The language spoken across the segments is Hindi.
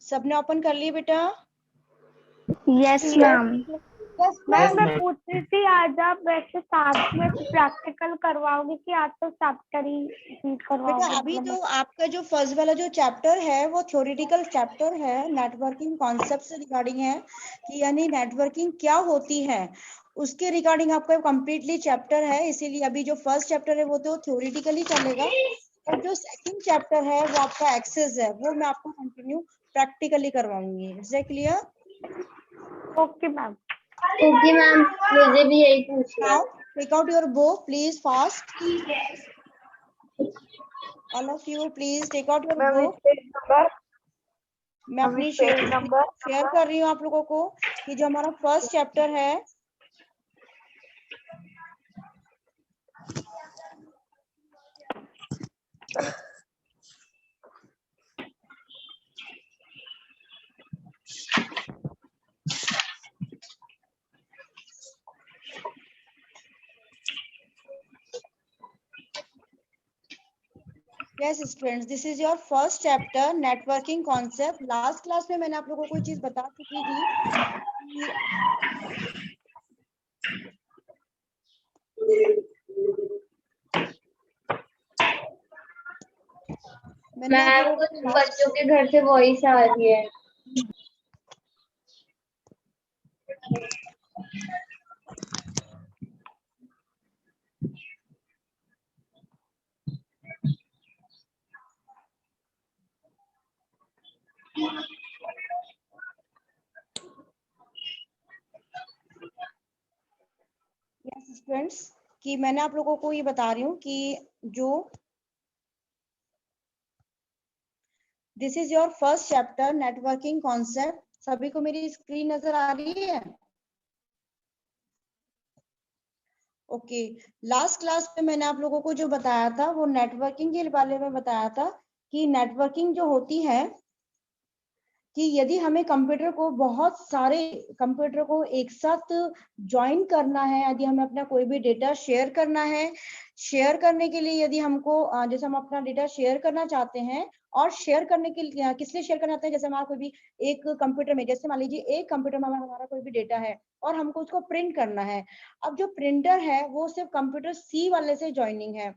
सबने ओपन कर लिए बेटा? Yes ma'am. यस मैम मैं ma'am. पूछ रही थी, आज आप वैसे साथ में प्रैक्टिकल करवाओगे कि आज तो चैप्टर ही बेटा करवाओगे? अभी तो आपका जो फर्स्ट वाला जो चैप्टर है वो थ्योरेटिकल चैप्टर है, नेटवर्किंग कॉन्सेप्ट से रिगार्डिंग है कि यानी नेटवर्किंग क्या होती है उसके रिगार्डिंग आपका कंप्लीटली चैप्टर है, इसीलिए अभी जो फर्स्ट चैप्टर है वो तो थ्योरेटिकली चलेगा और जो सेकंड चैप्टर है वो आपका एक्सेस है, वो मैं आपको कंटिन्यू प्रैक्टिकली करवाऊंगी। Is that clear? Okay ma'am. Okay ma'am, मुझे भी यही पूछना नाउ है। Take out your book please fast, all of you please take out your book. मैं अपनी शेयर कर रही हूँ आप लोगों को कि जो हमारा फर्स्ट चैप्टर है yes students, this is your first chapter networking concept. Last class में मैंने आप लोगों को चीज बता चुकी थी कि मैंने आप मैम, लोगों कुछ को बच्चों के घर से वॉइस आ रही है। यस स्टूडेंट्स कि मैंने आप लोगों को ये बता रही हूँ कि जो this is your first chapter networking concept. सभी को मेरी स्क्रीन नजर आ रही है? ओके, लास्ट क्लास में मैंने आप लोगों को जो बताया था वो नेटवर्किंग के बारे में बताया था कि नेटवर्किंग जो होती है कि यदि हमें कंप्यूटर को बहुत सारे कंप्यूटर को एक साथ ज्वाइन करना है, यदि हमें अपना कोई भी डेटा शेयर करना है, शेयर करने के लिए यदि हमको जैसे हम अपना डेटा शेयर करना चाहते हैं और शेयर करने के लिए किस लिए शेयर करना चाहते हैं, जैसे हमारा कोई भी एक कंप्यूटर में, जैसे मान लीजिए एक कंप्यूटर में हमारा कोई भी डेटा है और हमको उसको प्रिंट करना है। अब जो प्रिंटर है वो सिर्फ कंप्यूटर सी वाले से ज्वाइनिंग है,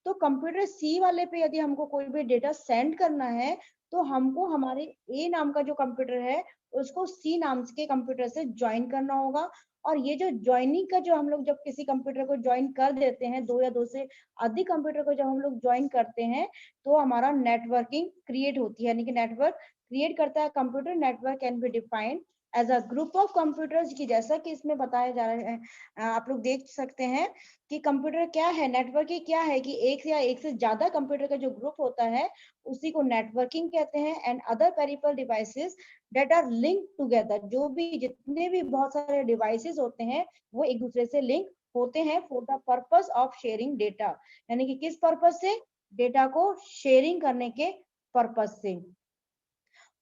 तो कंप्यूटर सी वाले पे यदि हमको कोई भी डेटा सेंड करना है तो हमको हमारे ए नाम का जो कंप्यूटर है उसको सी नाम के कंप्यूटर से ज्वाइन करना होगा। और ये जो ज्वाइनिंग का जो हम लोग जब किसी कंप्यूटर को ज्वाइन कर देते हैं, दो या दो से अधिक कंप्यूटर को जब हम लोग ज्वाइन करते हैं तो हमारा नेटवर्किंग क्रिएट होती है, यानी कि नेटवर्क क्रिएट करता है computer. Network can be defined as a group of computers की, जैसा कि इसमें बताया जा रहा है, आप लोग देख सकते हैं कि कंप्यूटर क्या है, नेटवर्किंग क्या है कि एक या एक से ज्यादा कंप्यूटर का जो ग्रुप होता है उसी को नेटवर्किंग कहते हैं। And other peripheral devices that are link together, जो भी जितने भी बहुत सारे डिवाइसेस होते हैं वो एक दूसरे से लिंक होते हैं for the purpose of sharing data, यानी कि किस पर्पस से? डेटा को शेयरिंग करने के पर्पस से।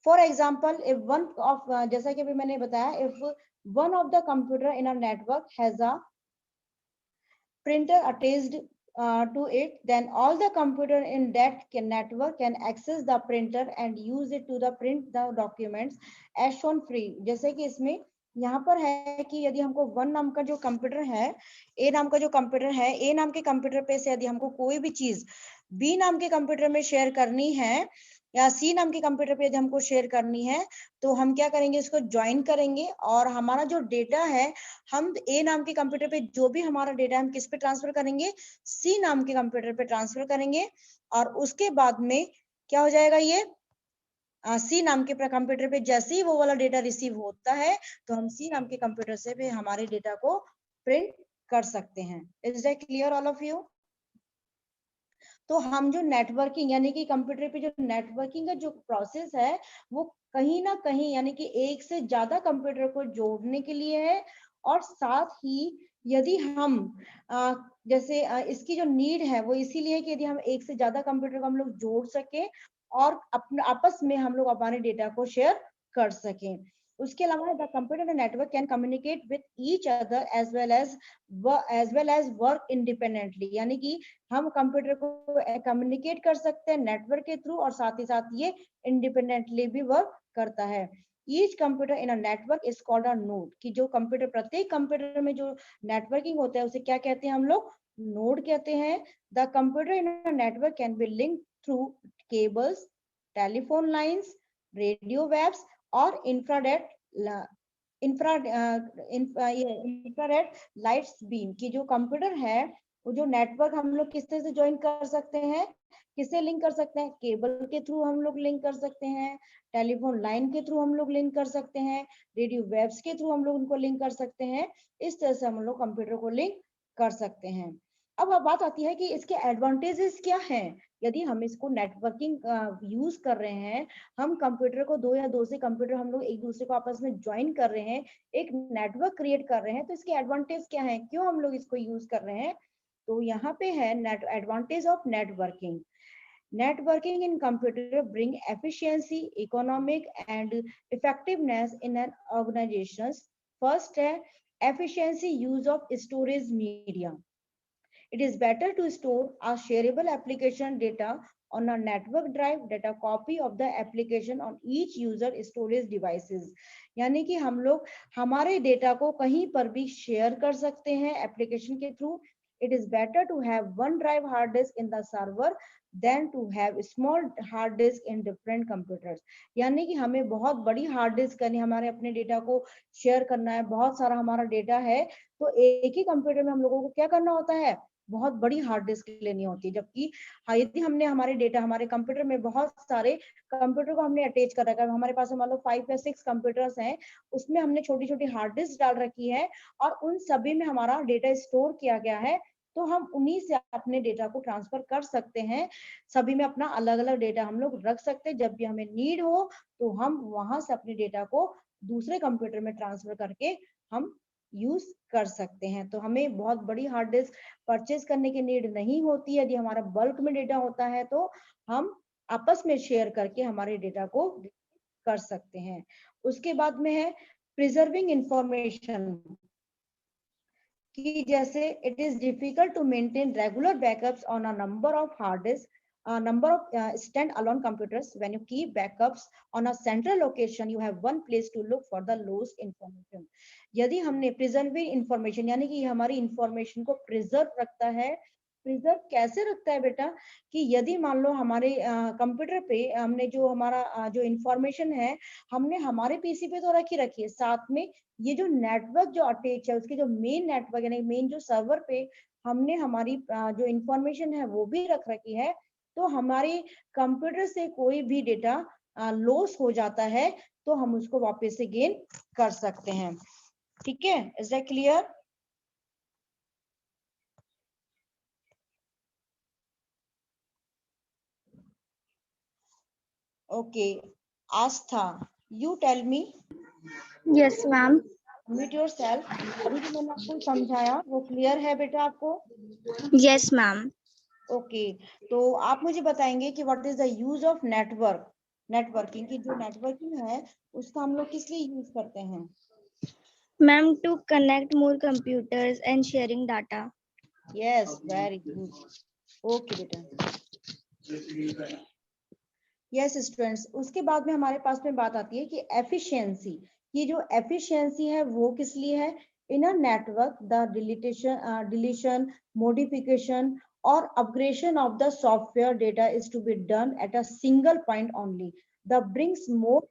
For example if one of, जैसा कि अभी मैंने बताया, if one of the computer in a network has a printer attached to it, then all the computer in that network can access the printer and use it to the print the documents as shown free। जैसे कि इसमें यहाँ पर है कि यदि हमको वन नाम का जो कंप्यूटर है, ए नाम का जो कंप्यूटर है, ए नाम के कंप्यूटर पे से यदि हमको कोई भी चीज बी नाम के कंप्यूटर में शेयर करनी है या सी नाम के कंप्यूटर पे यदि हमको शेयर करनी है तो हम क्या करेंगे, इसको ज्वाइन करेंगे और हमारा जो डेटा है हम ए नाम के कंप्यूटर पे जो भी हमारा डेटा हम किस पे ट्रांसफर करेंगे, सी नाम के कंप्यूटर पे ट्रांसफर करेंगे। और उसके बाद में क्या हो जाएगा, ये सी नाम के कंप्यूटर पे जैसे ही वो वाला डेटा रिसीव होता है तो हम सी नाम के कंप्यूटर से भी हमारे डेटा को प्रिंट कर सकते हैं। Is that clear all of you? तो हम जो नेटवर्किंग यानी कि कंप्यूटर पे जो नेटवर्किंग का जो प्रोसेस है वो कहीं ना कहीं यानी कि एक से ज्यादा कंप्यूटर को जोड़ने के लिए है। और साथ ही यदि हम जैसे इसकी जो नीड है वो इसीलिए कि यदि हम एक से ज्यादा कंप्यूटर को हम लोग जोड़ सके और अपने आपस में हम लोग हमारे डेटा को शेयर कर सकें। उसके अलावा the computer and network can communicate with each other as well as work independently, यानी कि हम कंप्यूटर को कम्युनिकेट कर सकते हैं नेटवर्क के थ्रू और साथ ही साथ ये इंडिपेंडेंटली भी वर्क करता है। Each computer in a network is called a node, कि जो कंप्यूटर, प्रत्येक कंप्यूटर में जो नेटवर्किंग होता है उसे क्या कहते हैं हम लोग? नोड कहते हैं। The computer in a network can B link through cables, telephone lines, radio waves और इंफ्रारेड इंफ्रारेड लाइट्स बीम, की जो कंप्यूटर है वो जो नेटवर्क हम लोग किस तरह से ज्वाइन कर सकते हैं, किससे लिंक कर सकते हैं? केबल के थ्रू हम लोग लिंक कर सकते हैं, टेलीफोन लाइन के थ्रू हम लोग लिंक कर सकते हैं, रेडियो वेव्स के थ्रू हम लोग उनको लिंक कर सकते हैं। इस तरह से हम लोग कंप्यूटर को लिंक कर सकते हैं। अब बात आती है कि इसके एडवांटेजेस क्या हैं। यदि हम इसको नेटवर्किंग यूज कर रहे हैं, हम कंप्यूटर को दो या दो से कंप्यूटर हम लोग एक दूसरे को आपस में ज्वाइन कर रहे हैं, एक नेटवर्क क्रिएट कर रहे हैं, तो इसके एडवांटेज क्या है, क्यों हम लोग इसको यूज कर रहे हैं? तो यहाँ पे है advantage of networking. Networking in computer bring efficiency, economic and effectiveness in an organizations. First है efficiency use of storage media. It is better to store a shareable application data on a network drive that a copy of the application on each user storage devices. यानी कि हम लोग हमारे डेटा को कहीं पर भी शेयर कर सकते हैं एप्लीकेशन के through. It is better to have one drive hard disk in the server than to have small hard disk in different computers. यानी कि हमें बहुत बड़ी हार्ड डिस्क करनी, हमारे अपने डेटा को शेयर करना है, बहुत सारा हमारा डेटा है, तो एक ही कंप्यूटर में हम लोगों को क्या करना होता है? बहुत बड़ी हार्ड डिस्क लेनी होती है। जबकि यदि हमने हमारे डेटा हमारे कंप्यूटर में बहुत सारे कंप्यूटर को हमने अटैच कर रखा है, हमारे पास मान लो 5 या 6 कंप्यूटर्स हैं, उसमें हमने छोटी छोटी हार्ड डिस्क डाल रखी है और उन सभी में हमारा डेटा स्टोर किया गया है, तो हम उन्हीं से अपने डेटा को ट्रांसफर कर सकते हैं। सभी में अपना अलग अलग डेटा हम लोग रख सकते हैं। जब भी हमें नीड हो तो हम वहां से अपने डेटा को दूसरे कंप्यूटर में ट्रांसफर करके हम यूज कर सकते हैं। तो हमें बहुत बड़ी हार्ड डिस्क परचेज करने की नीड नहीं होती। यदि हमारा बल्क में डेटा होता है तो हम आपस में शेयर करके हमारे डेटा को कर सकते हैं। उसके बाद में है प्रिजर्विंग इंफॉर्मेशन, कि जैसे it is difficult to maintain regular backups on a number of hard disk, number of stand-alone computers. When you keep backups on a central location, you have one place to look for the lost information. यदि हमने प्रिजर्विंग इंफॉर्मेशन, यानी कि हमारी इंफॉर्मेशन को प्रिजर्व रखता है। प्रिजर्व कैसे रखता है बेटा? कि यदि मान लो हमारे कंप्यूटर पे हमने जो हमारा जो इंफॉर्मेशन है हमने हमारे पीसी पे तो रखी है, साथ में ये जो नेटवर्क जो अटैच है उसके जो मेन नेटवर्क यानी मेन जो सर्वर पे हमने हमारी जो इंफॉर्मेशन है वो भी रख रखी है। तो हमारे कंप्यूटर से कोई भी डेटा लॉस हो जाता है तो हम उसको वापस से गेन कर सकते हैं। ठीक है, is that clear? Okay, Aastha, you tell me. Yes ma'am. Mute yourself. अभी जो मैंने आपको समझाया वो क्लियर है बेटा आपको? Yes ma'am. ओके, तो आप मुझे बताएंगे कि what is the use of networking की जो नेटवर्किंग है उसका हम लोग किस लिए यूज करते हैं? Ma'am, to connect more computers and sharing data. Yes, very good. Okay बेटा। यस स्टूडेंट्स, उसके बाद में हमारे पास में बात आती है कि एफिशिएंसी। ये जो एफिशिएंसी है वो किस लिए है? In a network the deletion, modification और upgradation of the software data is to be done at a single point only. The brings more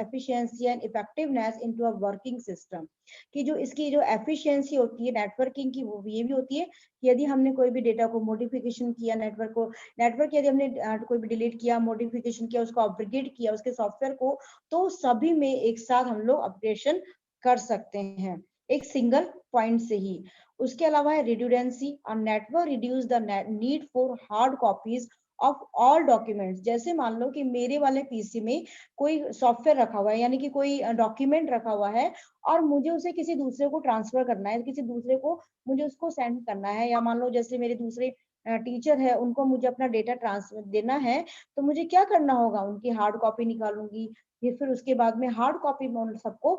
efficiency and effectiveness into a working system। कि जो इसकी जो एफिशिएंसी होती है नेटवर्किंग की वो ये भी होती है कि यदि हमने कोई भी डेटा को मॉडिफिकेशन किया, नेटवर्क यदि हमने कोई भी डिलीट किया, मॉडिफिकेशन किया, उसको अपग्रेड किया उसके सॉफ्टवेयर को, तो सभी में एक साथ हम लोग अपग्रेडेशन कर सकते हैं एक सिंगल पॉइंट से ही। उसके अलावा है redundancy, a network reduce the need for hard copies of all documents. जैसे मान लो कि मेरे वाले पीसी में कोई सॉफ्टवेयर रखा हुआ है यानी कि कोई डॉक्यूमेंट रखा हुआ है और मुझे उसे किसी दूसरे को ट्रांसफर करना है, किसी दूसरे को मुझे उसको सेंड करना है, या मान लो जैसे मेरे दूसरे टीचर है उनको मुझे अपना डेटा ट्रांसफर देना है, तो मुझे क्या करना होगा, उनकी हार्ड कॉपी निकालूंगी, फिर उसके बाद में हार्ड कॉपी में उन सबको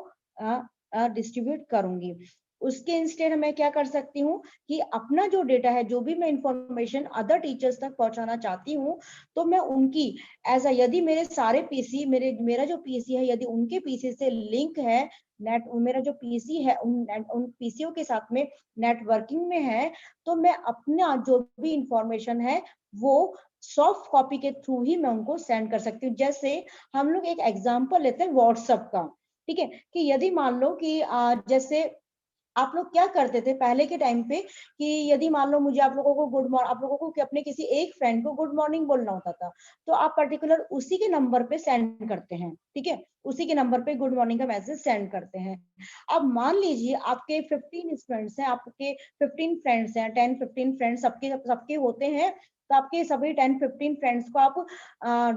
डिस्ट्रीब्यूट करूंगी। उसके इंस्टेड मैं क्या कर सकती हूँ कि अपना जो डेटा है, जो भी मैं इंफॉर्मेशन अदर टीचर्स तक पहुंचाना चाहती हूँ, तो मैं उनकी ऐसा, यदि मेरे सारे पीसी, मेरा जो पीसी है यदि उनके पीसी से लिंक है, मेरा जो पीसी है उन पीसीओ के साथ में नेटवर्किंग में है, तो मैं अपना जो भी इंफॉर्मेशन है वो सॉफ्ट कॉपी के थ्रू ही मैं उनको सेंड कर सकती हूँ। जैसे हम लोग एक एग्जांपल लेते हैं व्हाट्सएप का, ठीक है, कि यदि मान लो कि जैसे आप लोग क्या करते थे पहले के टाइम पे, कि यदि मान लो मुझे आप लोगों को आप लोगों को अपने किसी एक फ्रेंड को गुड मॉर्निंग बोलना होता था, तो आप पर्टिकुलर उसी के नंबर पे सेंड करते हैं, ठीक है, उसी के नंबर पे गुड मॉर्निंग का मैसेज सेंड करते हैं। अब मान लीजिए आपके 15 स्टूडेंट्स हैं, आपके 15 फ्रेंड्स हैं, 10-15 फ्रेंड्स सबके सबके होते हैं, तो आपके सभी 10-15 फ्रेंड्स को आप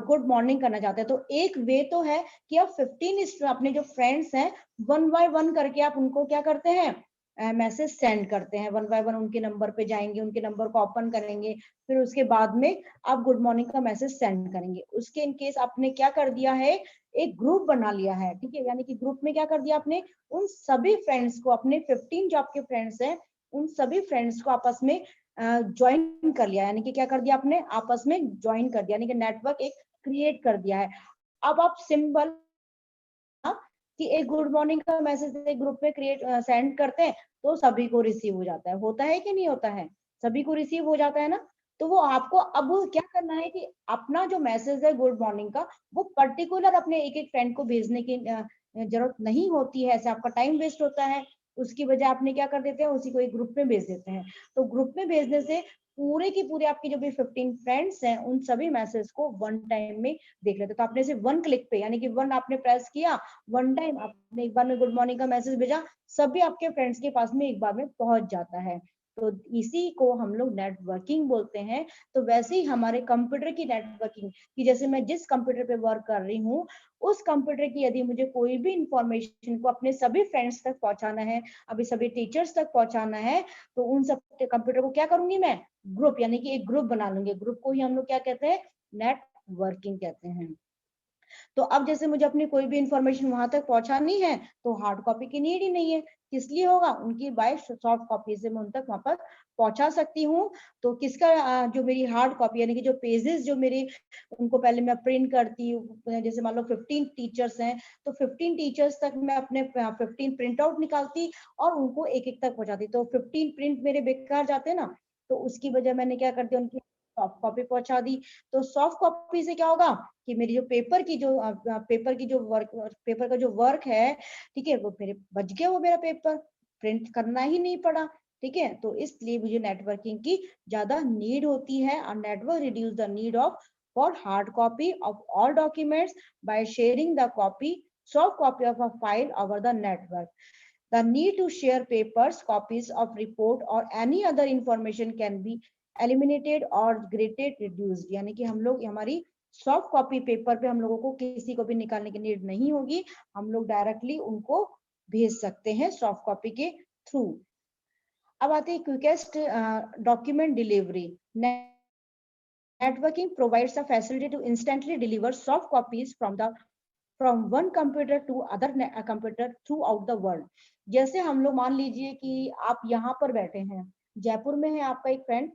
गुड मॉर्निंग करना चाहते हैं। तो एक वे तो है कि आप 15 अपने जो फ्रेंड्स हैं वन बाय वन करके आप उनको क्या करते हैं, मैसेज सेंड करते हैं, वन बाय वन उनके नंबर पे जाएंगे, उनके नंबर को ओपन करेंगे, फिर उसके बाद में आप गुड मॉर्निंग का मैसेज सेंड करेंगे। उसके इन केस आपने क्या कर दिया है, एक ग्रुप बना लिया है, ठीक है, यानी कि ग्रुप में क्या कर दिया आपने, उन सभी फ्रेंड्स को, अपने 15 जो आपके फ्रेंड्स हैं उन सभी फ्रेंड्स को आपस में ज्वाइन कर लिया, यानी कि क्या कर दिया आपने, आपस में ज्वाइन कर दिया, यानी कि नेटवर्क एक क्रिएट कर दिया है। अब आप सिंबल कि एक गुड मॉर्निंग का मैसेज एक ग्रुप में क्रिएट सेंड करते हैं तो सभी को रिसीव हो जाता है, होता है कि नहीं होता है, सभी को रिसीव हो जाता है ना। तो वो आपको अब क्या करना है कि अपना जो मैसेज है गुड मॉर्निंग का, वो पर्टिकुलर अपने एक एक फ्रेंड को भेजने की जरूरत नहीं होती है, ऐसे आपका टाइम वेस्ट होता है। उसकी वजह आपने क्या कर देते हैं, उसी को एक ग्रुप में भेज देते हैं। तो ग्रुप में भेजने से पूरे की पूरे आपके जो भी 15 फ्रेंड्स हैं उन सभी मैसेज को वन टाइम में देख लेते हैं। तो आपने सिर्फ वन क्लिक पे, यानी कि वन आपने प्रेस किया, वन टाइम आपने एक बार में गुड मॉर्निंग का मैसेज भेजा, सभी आपके फ्रेंड्स के पास में एक बार में पहुंच जाता है। तो इसी को हम लोग नेटवर्किंग बोलते हैं। तो वैसे ही हमारे कंप्यूटर की नेटवर्किंग, कि जैसे मैं जिस कंप्यूटर पे वर्क कर रही हूँ, उस कंप्यूटर की यदि मुझे कोई भी इंफॉर्मेशन को अपने सभी फ्रेंड्स तक पहुंचाना है, अभी सभी टीचर्स तक पहुंचाना है, तो उन सब कंप्यूटर को क्या करूंगी मैं, ग्रुप, यानी कि एक ग्रुप बना लूंगी। ग्रुप को ही हम लोग क्या कहते हैं, नेटवर्किंग कहते हैं। तो अब जैसे मुझे अपनी कोई भी इंफॉर्मेशन वहां तक पहुंचानी है, तो हार्ड कॉपी की नीड ही नहीं है, किस लिए होगा, उनकी बाय सॉफ्ट कॉपी से मैं उन तक वहां पर पहुंचा सकती हूँ। तो किसका जो मेरी हार्ड कॉपी, यानी कि जो पेजेस जो मेरी, उनको पहले मैं प्रिंट करती हूँ, जैसे मान लो 15 टीचर्स हैं, तो 15 टीचर्स तक मैं अपने 15 प्रिंट आउट निकालती और उनको एक एक तक पहुंचाती। तो 15 प्रिंट मेरे बेकार जाते ना, तो उसकी वजह मैंने क्या कर दिया, उनकी सॉफ्ट कॉपी पहुंचा दी। तो सॉफ्ट कॉपी से क्या होगा कि मेरी जो पेपर का जो वर्क है, ठीक है, वो मेरे बच गया, वो मेरा पेपर प्रिंट करना ही नहीं पड़ा, ठीक है। तो इसलिए मुझे नेटवर्किंग की ज्यादा नीड होती है, और network reduce the need of for hard copy of all documents by sharing the copy soft copy of a file over the network. The need to share papers, copies of report or any other information can be eliminated or greatly reduced। यानी कि हम लोग, हमारी सॉफ्ट कॉपी पेपर पे हम लोगों को किसी को भी निकालने की नीड नहीं होगी, हम लोग डायरेक्टली उनको भेज सकते हैं सॉफ्ट कॉपी के थ्रू। अब आते हैं quickest document delivery. Networking provides a facility to instantly deliver soft copies from one computer to other computer throughout the world। जैसे हम लोग मान लीजिए कि आप यहाँ पर बैठे हैं, जयपुर में है आपका एक फ्रेंड,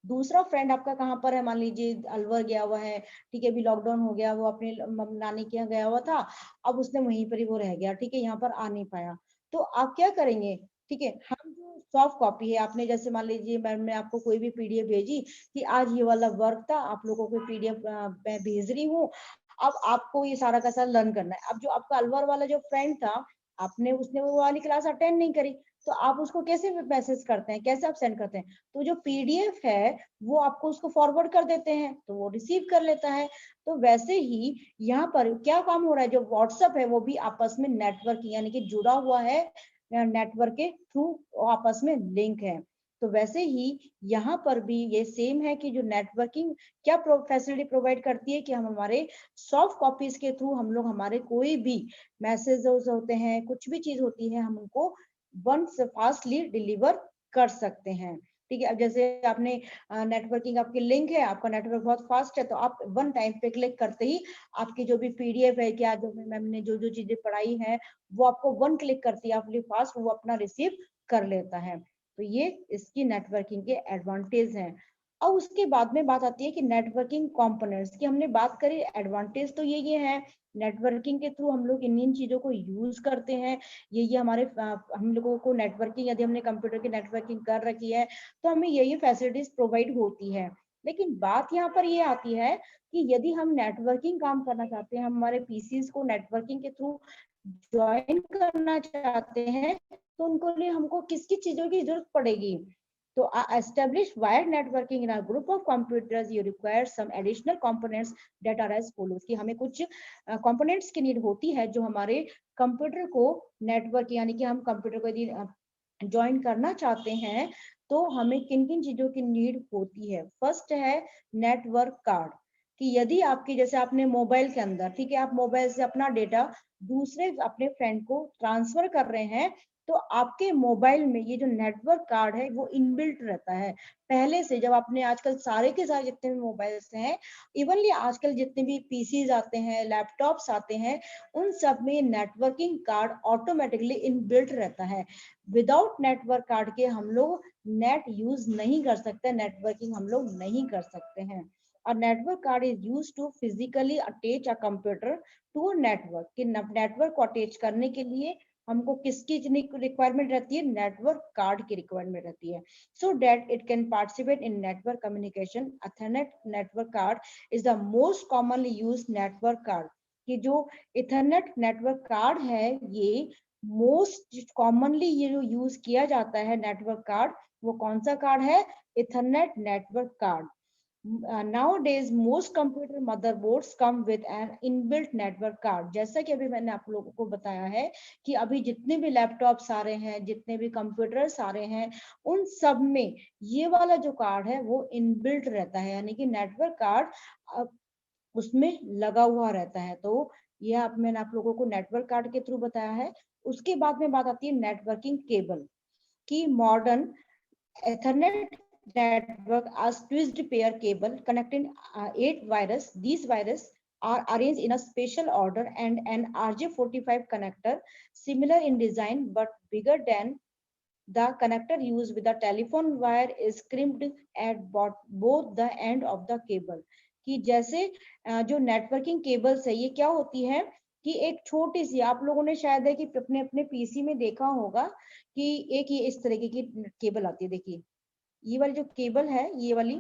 दूसरा फ्रेंड आपका कहाँ पर है, मान लीजिए अलवर गया हुआ है, ठीक है, अभी लॉकडाउन हो गया, वो अपने नानी के यहाँ गया हुआ था, अब उसने वहीं पर ही वो रह गया, ठीक है, यहाँ पर आ नहीं पाया। तो आप क्या करेंगे, ठीक है, हम जो सॉफ्ट कॉपी है, आपने जैसे मान लीजिए मैम ने आपको कोई भी पीडीएफ भेजी कि आज ये वाला वर्क था, आप लोगों को पीडीएफ मैं भेज रही हूँ, अब आपको ये सारा का सारा लर्न करना है। अब जो आपका अलवर वाला जो फ्रेंड था, आपने उसने वो वाली क्लास अटेंड नहीं करी, तो आप उसको कैसे मैसेज करते हैं, कैसे आप सेंड करते हैं, तो जो पीडीएफ है वो आपको उसको फॉरवर्ड कर देते हैं, तो वो रिसीव कर लेता है। तो वैसे ही यहाँ पर क्या काम हो रहा है, जो व्हाट्सएप है वो भी आपस में नेटवर्क यानी कि जुड़ा हुआ है, नेटवर्क के थ्रू आपस में लिंक है। तो वैसे ही यहाँ पर भी ये सेम है कि जो नेटवर्किंग क्या फैसिलिटी प्रोवाइड करती है कि हम हमारे सॉफ्ट कॉपीज के थ्रू हम लोग हमारे कोई भी मैसेजेस होते हैं, कुछ भी चीज होती है, हम उनको वन से फास्टली डिलीवर कर सकते हैं। ठीक है। अब जैसे आपने नेटवर्किंग, आपकी लिंक है, आपका नेटवर्क बहुत फास्ट है, तो आप वन टाइम पे क्लिक करते ही आपकी जो भी पीडीएफ है, क्या जो मैम ने जो जो चीजें पढ़ाई है, वो आपको वन क्लिक करती है आपके फास्ट, वो अपना रिसीव कर लेता है। तो ये इसकी नेटवर्किंग के एडवांटेज हैं। अब उसके बाद में बात आती है कि नेटवर्किंग कंपोनेंट्स की। हमने बात करी एडवांटेज, तो ये है नेटवर्किंग के थ्रू हम लोग इन चीजों को यूज करते हैं। ये हमारे हम लोगों को नेटवर्किंग, यदि हमने कंप्यूटर की नेटवर्किंग कर रखी है तो हमें ये फैसिलिटीज प्रोवाइड होती है। लेकिन बात यहाँ पर ये आती है कि यदि हम नेटवर्किंग काम करना चाहते हैं, हमारे पीसीज को नेटवर्किंग के थ्रू ज्वाइन करना चाहते हैं, तो उनको लिए हमको किस किस चीजों की जरूरत पड़ेगी। तो establish wired networking in a group of computers, you require some additional components that are as follows, कि हमें कुछ कंपोनेंट्स की नीड होती है जो हमारे कंप्यूटर को नेटवर्क, यानी कि हम कंप्यूटर को यदि ज्वाइन करना चाहते हैं तो हमें किन किन चीजों की नीड होती है। फर्स्ट है नेटवर्क कार्ड, कि यदि आपकी, जैसे आपने मोबाइल के अंदर, ठीक है, आप मोबाइल से अपना डेटा दूसरे अपने फ्रेंड को ट्रांसफर कर रहे हैं, तो आपके मोबाइल में ये जो नेटवर्क कार्ड है वो इनबिल्ट रहता है पहले से। जब आपने, आजकल सारे के सारे जितने भी मोबाइल्स हैं, इवनली आजकल जितने भी पीसीज आते हैं, लैपटॉप्स आते हैं, उन सब में नेटवर्किंग कार्ड ऑटोमेटिकली इनबिल्ट रहता है। विदाउट नेटवर्क कार्ड के हम लोग नेट यूज नहीं कर सकते, नेटवर्किंग हम लोग नहीं कर सकते हैं। A network card is used to physically attach a computer to a network, कि नेटवर्क को अटैच करने के लिए हमको किसकी रिक्वायरमेंट रहती है, नेटवर्क कार्ड की रिक्वायरमेंट रहती है, so that it can participate in network communication. Ethernet network card is the most commonly used network card, कि जो इथरनेट नेटवर्क कार्ड है ये मोस्ट कॉमनली ये जो यूज किया जाता है नेटवर्क कार्ड, वो कौन सा कार्ड है, Ethernet network card. Nowadays most computer motherboards come with an inbuilt network card। जैसा कि अभी मैंने आप लोगों को बताया है कि अभी जितने भी लैपटॉप्स आ रहे हैं, जितने भी कंप्यूटर्स आ रहे हैं, उन सब में ये वाला जो कार्ड है वो इनबिल्ट रहता है, यानी कि नेटवर्क कार्ड उसमें लगा हुआ रहता है। तो यह मैंने आप लोगों को नेटवर्क कार्ड के थ्रू बताया है। उसके बाद में बात आती है नेटवर्किंग केबल की। Modern Ethernet network as twisted pair cable connecting 8 wires. These wires are arranged in a special order, and an RJ45 connector, similar in design but bigger than the connector used with the telephone wire, is crimped at both the end of the cable। कि जैसे जो नेटवर्किंग केबल्स है, ये क्या होती है कि एक छोटी सी, आप लोगों ने शायद है कि अपने अपने पीसी में देखा होगा कि एक ये इस तरीके की केबल आती है। देखिए ये वाली जो केबल है, ये वाली,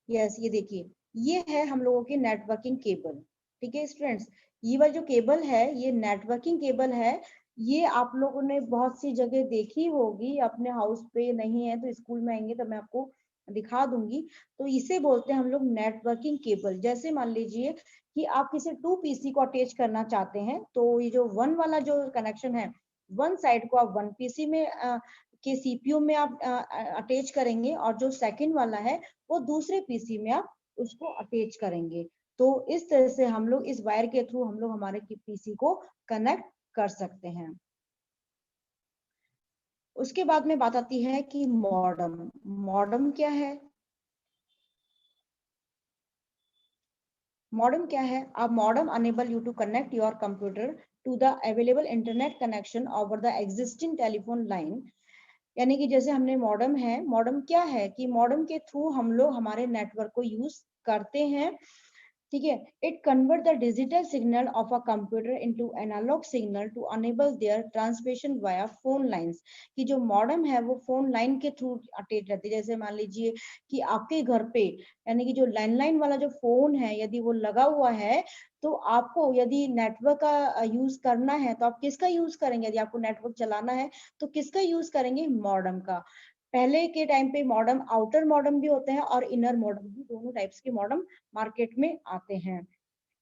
यस ये देखिए, ये है हम लोगों की नेटवर्किंग केबल। ठीक है स्टूडेंट्स, ये वाली जो केबल है ये नेटवर्किंग केबल है। ये आप लोगों ने बहुत सी जगह देखी होगी, अपने हाउस पे नहीं है तो स्कूल में आएंगे तो मैं आपको दिखा दूंगी। तो इसे बोलते हैं हम लोग नेटवर्किंग केबल। जैसे मान लीजिए कि आप किसी 2 पीसी को अटैच करना चाहते हैं, तो ये जो 1 वाला जो कनेक्शन है, वन साइड को आप 1 पीसी में के सीपीयू में आप अटैच करेंगे, और जो सेकंड वाला है वो दूसरे पीसी में आप उसको अटैच करेंगे। तो इस तरह से हम लोग इस वायर के थ्रू हम लोग हमारे पीसी को कनेक्ट कर सकते हैं। उसके बाद में बात आती है कि मॉडेम। मॉडेम क्या है? मॉडेम क्या है? A modem enable you to connect your computer to the available internet connection over the existing telephone line। यानी कि जैसे हमने मॉडेम है, मॉडेम क्या है कि मॉडेम के थ्रू हम लोग हमारे नेटवर्क को यूज करते हैं। ठीक है, it convert the digital signal of a computer into analog signal to enable their transmission via phone lines. कि जो मॉडेम है वो फोन लाइन के थ्रू अटैच रहती है। जैसे मान लीजिए कि आपके घर पे, यानी कि जो लैंडलाइन वाला जो फोन है यदि वो लगा हुआ है, तो आपको यदि नेटवर्क का यूज करना है तो आप किसका यूज करेंगे? यदि आपको नेटवर्क चलाना है तो किसका यूज करेंगे? मॉडेम का। पहले के टाइम पे मॉडेम, आउटर मॉडेम भी होते हैं और इनर मॉडेम भी, दोनों टाइप्स के मॉडेम मार्केट में आते हैं।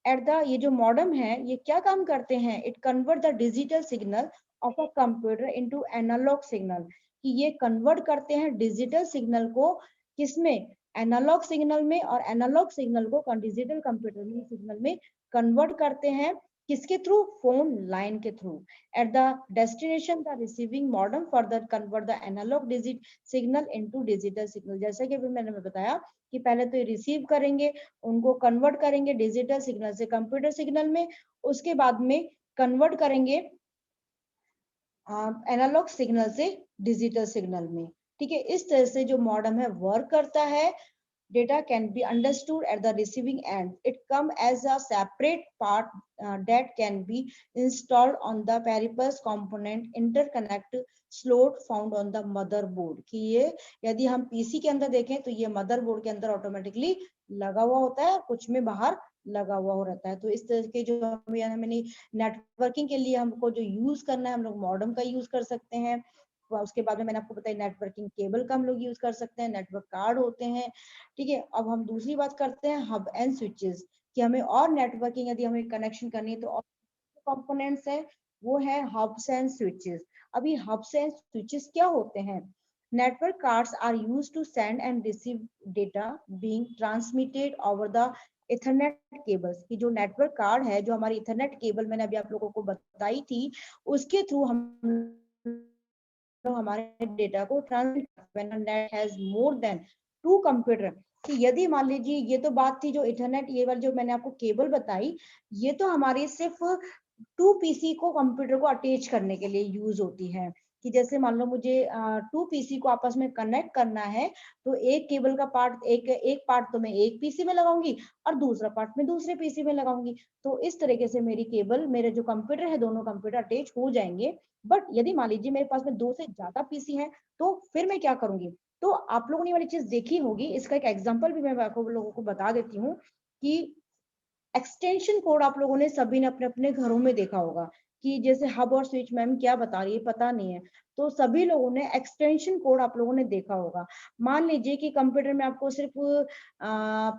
एट द ये जो मॉडेम है ये क्या काम करते हैं? It convert the digital signal of a computer into analog signal. कि ये कन्वर्ट करते हैं डिजिटल सिग्नल को किसमें? एनालॉग सिग्नल में। और एनालॉग सिग्नल को डिजिटल कंप्यूटर में सिग्नल में कन्वर्ट करते हैं किसके थ्रू? फोन लाइन के through. At the destination the receiving modem further convert the analog digit signal into digital signal. जैसे कि अभी मैंने बताया कि पहले तो ये रिसीव करेंगे, उनको कन्वर्ट करेंगे डिजिटल सिग्नल से कंप्यूटर सिग्नल में, उसके बाद में कन्वर्ट करेंगे एनालॉग सिग्नल से डिजिटल सिग्नल में। ठीक है, इस तरह से जो मॉडम है वर्क करता है। Data can be understood at the receiving end. It comes as a separate part that can be installed on the peripherals component interconnect slot found on the motherboard. कि ये यदि हम पीसी के अंदर देखें तो ये मदरबोर्ड के अंदर ऑटोमेटिकली लगा हुआ होता है, कुछ में बाहर लगा हुआ रहता है। तो इस तरह के जो हमें नेटवर्किंग के लिए हमको जो यूज करना है, हम लोग मॉडम का यूज कर सकते हैं। उसके बाद में मैंने आपको बताया नेटवर्किंग केबल का हम लोग यूज कर सकते हैं, नेटवर्क कार्ड होते हैं। ठीक है, अब हम दूसरी बात करते हैं हब एंड स्विचेस, कि हमें और नेटवर्किंग यदि हमें कनेक्शन करनी है तो और कंपोनेंट्स है, वो है हब्स एंड स्विचेस। अभी हब्स एंड स्विचेस क्या होते हैं? Network cards are used to send and receive data being transmitted over the Ethernet cables. की जो नेटवर्क कार्ड है, जो हमारी इथरनेट केबल मैंने अभी आप लोगों को बताई थी, उसके थ्रू हम हमारे डेटा को transmit when net has more than 2 computer. कि यदि मान लीजिए, ये तो बात थी जो इथरनेट, ये वाली जो मैंने आपको केबल बताई, ये तो हमारी सिर्फ 2 पीसी को कंप्यूटर को अटैच करने के लिए यूज होती है। कि जैसे मान लो मुझे 2 पीसी को आपस में कनेक्ट करना है, तो एक केबल का पार्ट, एक पार्ट तो मैं एक पीसी में लगाऊंगी और दूसरा पार्ट में दूसरे पीसी में लगाऊंगी। तो इस तरीके से मेरी केबल, मेरे जो कंप्यूटर है, दोनों कंप्यूटर अटैच हो जाएंगे। बट यदि मान लीजिए मेरे पास में 2 से ज्यादा पीसी है, तो फिर मैं क्या करूंगी? तो आप लोगों ने ये वाली चीज देखी होगी, इसका एक एग्जांपल भी मैं आपको लोगों को बता देती हूँ कि एक्सटेंशन कोड आप लोगों ने सभी ने अपने अपने घरों में देखा होगा। कि जैसे हब और स्विच, मैम क्या बता रही है पता नहीं है, तो सभी लोगों ने एक्सटेंशन कोड आप लोगों ने देखा होगा। मान लीजिए कि कंप्यूटर में आपको सिर्फ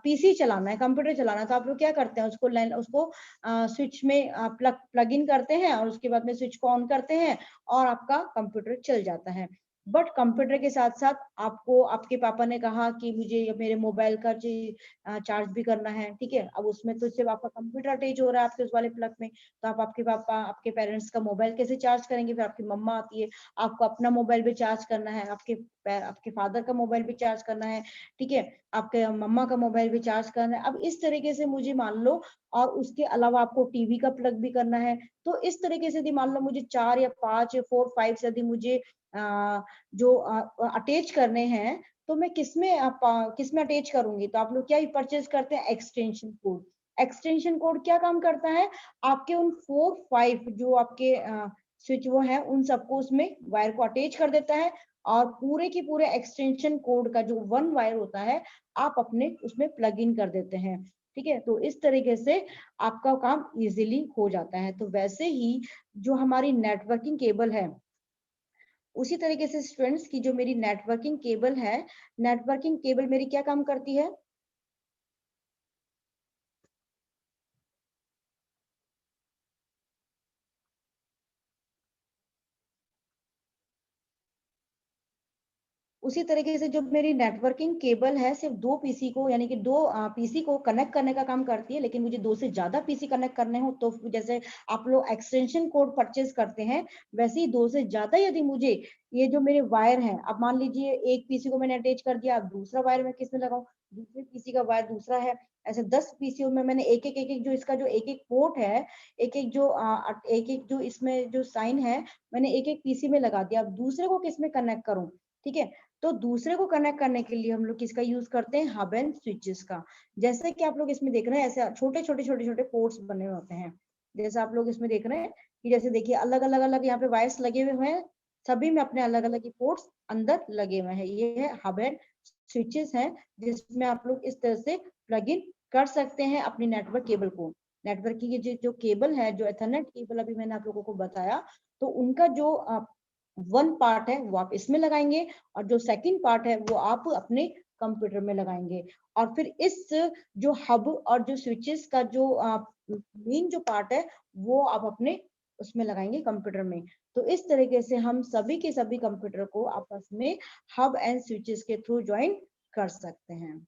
पीसी चलाना है, कंप्यूटर चलाना है, तो आप लोग क्या करते हैं? उसको स्विच में प्लग इन करते हैं और उसके बाद में स्विच को ऑन करते हैं और आपका कंप्यूटर चल जाता है। बट कंप्यूटर के साथ साथ आपको आपके पापा ने कहा कि मुझे मेरे मोबाइल का चार्ज भी करना है। ठीक है, अब उसमें तो सिर्फ आपका कंप्यूटर अटैच हो रहा है आपके उस वाले प्लग में, तो आप आपके पापा, आपके पेरेंट्स का मोबाइल कैसे चार्ज करेंगे? फिर आपकी मम्मा आती है, आपको अपना मोबाइल भी चार्ज करना है, आपके फादर का मोबाइल भी चार्ज करना है। ठीक है, आपके मम्मा का मोबाइल भी चार्ज करना है। अब इस तरीके से मुझे मान लो, और उसके अलावा आपको टीवी का प्लग भी करना है। तो इस तरीके से यदि मान लो मुझे 4 या 5 या 4 5 से यदि मुझे जो अटैच करने हैं, तो मैं किसमें अटैच करूंगी? तो आप लोग क्या परचेज करते हैं? Extension code. एक्सटेंशन कोड क्या काम करता है? आपके उन 4 5 जो आपके स्विच वो है, उन सबको उसमें वायर को अटैच कर देता है, और पूरे की पूरे एक्सटेंशन कोड का जो 1 वायर होता है, आप अपने उसमें प्लग इन कर देते हैं। ठीक है, तो इस तरीके से आपका काम इजीली हो जाता है। तो वैसे ही जो हमारी नेटवर्किंग केबल है, उसी तरीके से स्टूडेंट्स की जो मेरी नेटवर्किंग केबल है, नेटवर्किंग केबल मेरी क्या काम करती है? उसी तरीके से जो मेरी नेटवर्किंग केबल है, सिर्फ 2 पीसी को, यानी कि 2 पीसी को कनेक्ट करने का काम करती है। लेकिन मुझे 2 से ज्यादा पीसी कनेक्ट करने हो, तो जैसे आप लोग एक्सटेंशन कोड परचेज करते हैं, वैसे ही 2 से ज्यादा यदि मुझे ये जो मेरे वायर हैं, अब मान लीजिए एक पीसी को मैंने अटैच कर दिया, अब दूसरा वायर मैं किसमें लगाऊं? दूसरे पीसी का वायर दूसरा है। ऐसे 10 पीसीओ में मैंने एक एक जो इसका जो एक एक पोर्ट है, एक एक जो इसमें जो साइन है, मैंने एक एक पीसी में लगा दिया। अब दूसरे को किसमें कनेक्ट करूं? ठीक है, तो दूसरे को कनेक्ट करने के लिए हम लोग किसका यूज करते हैं? हब एंड स्विचेस का। जैसे कि आप लोग इसमें देख रहे हैं, ऐसे छोटे छोटे छोटे छोटे पोर्ट्स बने होते हैं। जैसे आप लोग इसमें देख रहे हैं कि जैसे देखिए अलग अलग अलग यहाँ पे वायर्स लगे हुए हैं, सभी में अपने अलग अलग पोर्ट्स अंदर लगे हुए हैं। ये है हब एंड स्विचेस हैं, जिसमें आप लोग इस तरह से प्लग इन कर सकते हैं अपनी नेटवर्क केबल को। नेटवर्क की जो केबल है, जो एथरनेट केबल अभी मैंने आप लोगों को बताया, तो उनका जो 1 पार्ट है वो आप इसमें लगाएंगे, और जो सेकंड पार्ट है वो आप अपने कंप्यूटर में लगाएंगे। और फिर इस जो हब और जो स्विचेस का जो मेन जो पार्ट है, वो आप अपने उसमें लगाएंगे कंप्यूटर में। तो इस तरीके से हम सभी के सभी कंप्यूटर को आपस में हब एंड स्विचेस के थ्रू ज्वाइन कर सकते हैं।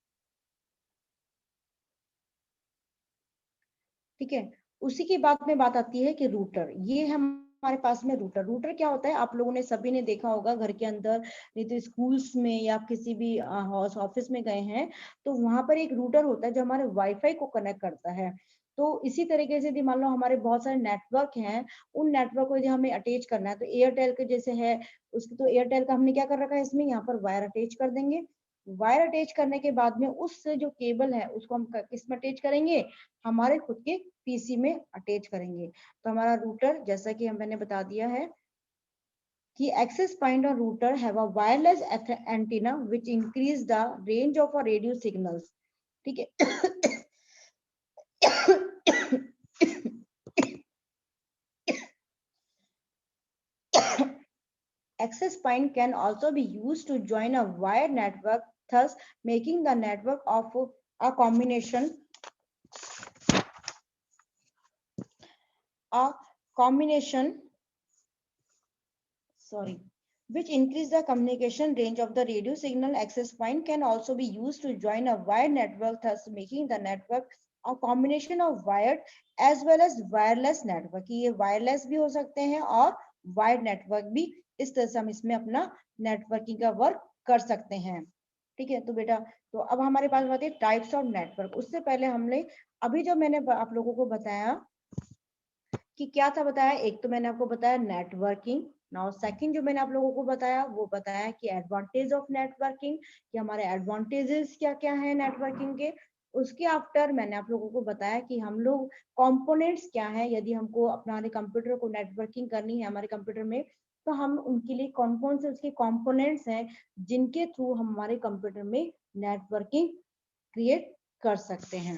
ठीक है, उसी के बाद में बात आती है कि रूटर, ये हमारे पास में रूटर। रूटर क्या होता है, आप लोगों ने सभी ने देखा होगा घर के अंदर, नहीं तो स्कूल्स में या किसी भी हाउस ऑफिस में गए हैं तो वहां पर एक रूटर होता है जो हमारे वाईफाई को कनेक्ट करता है। तो इसी तरीके से यदि मान लो हमारे बहुत सारे नेटवर्क हैं, उन नेटवर्क को यदि हमें अटैच करना है, तो एयरटेल के जैसे है उसकी, तो एयरटेल का हमने क्या कर रखा है, इसमें यहाँ पर वायर अटैच कर देंगे। वायर अटैच करने के बाद में उस जो केबल है उसको हम किस में अटैच करेंगे, हमारे खुद के पीसी में अटैच करेंगे। तो हमारा रूटर, जैसा कि मैंने बता दिया है कि एक्सेस पॉइंट और router have a wireless antenna which increase the range of a radio signals. ठीक है। Access point can also be used to join a wired network, thus making the network of a combination which increase the communication range of the radio signal. Access point can also be used to join a wired network, thus making the network a combination of wired as well as wireless network. ये wireless भी हो सकते हैं और wired network भी, इस तरह से हम इसमें अपना नेटवर्किंग का वर्क कर सकते हैं। ठीक है, तो बेटा, तो अब हमारे पास बात है टाइप्स ऑफ नेटवर्क। उससे पहले हमने अभी जो मैंने आप लोगों को बताया कि क्या था, बताया एक तो मैंने आपको बताया नेटवर्किंग। नाउ सेकंड जो मैंने आप लोगों को बताया वो बताया कि एडवांटेज ऑफ नेटवर्किंग, कि हमारे एडवांटेजेस क्या क्या है नेटवर्किंग के। उसके आफ्टर मैंने आप लोगों को बताया कि हम लोग कंपोनेंट्स क्या है, यदि हमको अपने कंप्यूटर को नेटवर्किंग करनी है हमारे कंप्यूटर में, तो हम उनके लिए कौन कौन से उसके कंपोनेंट्स हैं जिनके थ्रू हम हमारे कंप्यूटर में नेटवर्किंग क्रिएट कर सकते हैं।